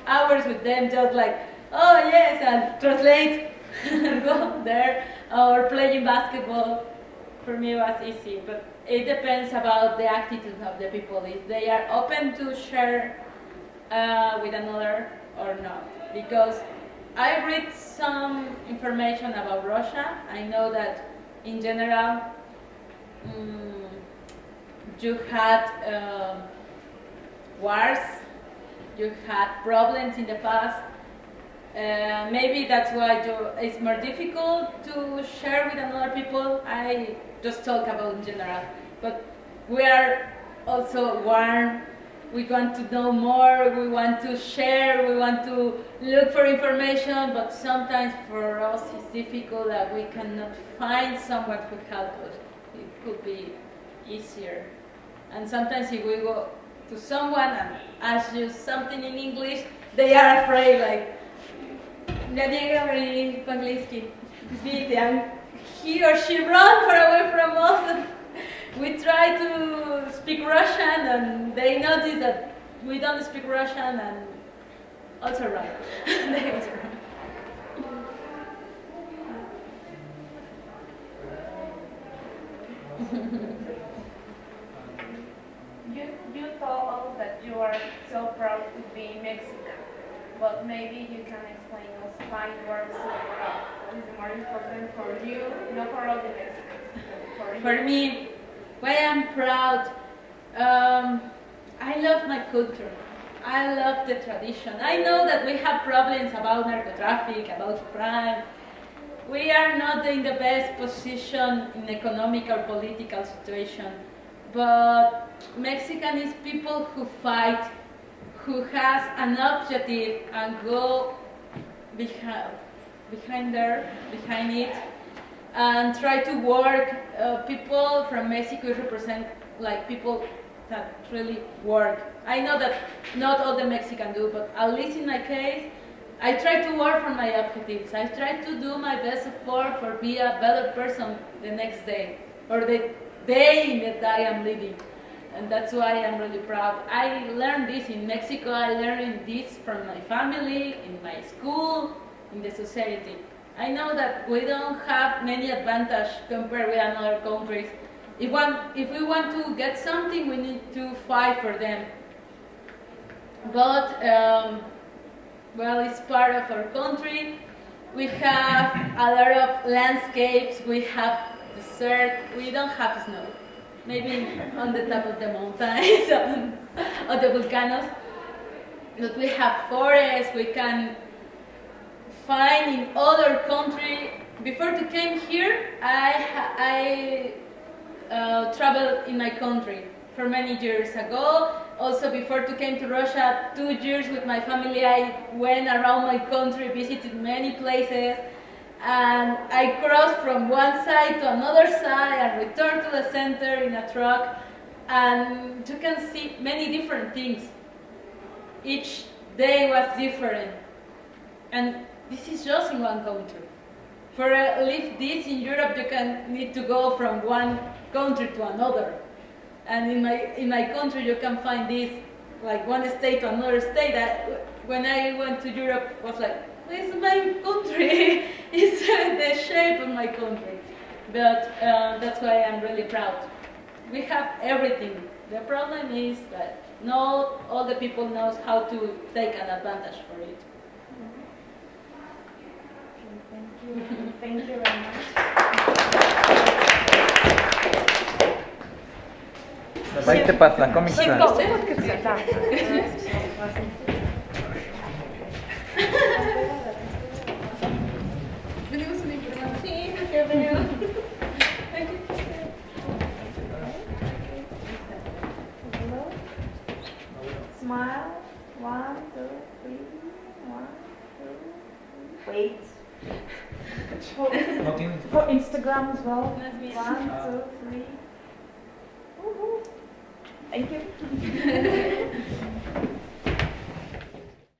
hours with them just like, oh yes, and translate, and go there, or playing basketball. For me it was easy, but it depends about the attitude of the people, if they are open to share with another or not. Because I read some information about Russia. I know that in general you had wars, you had problems in the past. Maybe that's why it's more difficult to share with another people. I just talk about in general, but we are also warned. We want to know more, we want to share, we want to look for information, but sometimes for us it's difficult that we cannot find someone who help us. It could be easier. And sometimes if we go to someone and ask you something in English, they are afraid, like, nadie говорит по-английски, извините, and he or she run far away from us. And we try to speak Russian, and they notice that we don't speak Russian, and also run. They also run. You told us that you are so proud to be Mexican, but maybe you can explain us why you are so proud. What is more important for you, not for all the Mexicans, but for you? For me, why I'm proud, I love my culture. I love the tradition. I know that we have problems about narcotraffic, about crime. We are not in the best position in economic or political situation, but Mexican is people who fight, who has an objective and go behind it, and try to work. People from Mexico represent like people that really work. I know that not all the Mexicans do, but at least in my case, I try to work for my objectives. I try to do my best effort for be a better person the next day, or the day that I am living. And that's why I'm really proud. I learned this in Mexico. I learned this from my family, in my school, in the society. I know that we don't have many advantages compared with other countries. If we want to get something, we need to fight for them. But, well, it's part of our country. We have a lot of landscapes. We have desert. We don't have snow. Maybe on the top of the mountains, on the volcanoes. But we have forests. We can find in other countries. Before to came here, I traveled in my country for many years ago. Also, before to came to Russia, 2 years with my family, I went around my country, visited many places, and I crossed from one side to another side and returned to the center in a truck, and you can see many different things. Each day was different, and this is just in one country. For live this in Europe, you can need to go from one country to another. And in my country, you can find this, like one state to another state. When I went to Europe, was like, it's my country. It's the shape of my country. But that's why I'm really proud. We have everything. The problem is that not all the people knows how to take an advantage for it. Thank you very much. Давайте познакомимся. Smile. 1, 2, 3. 1, 2, 3. Wait. For Instagram as well. 1, 2, 3. Thank you.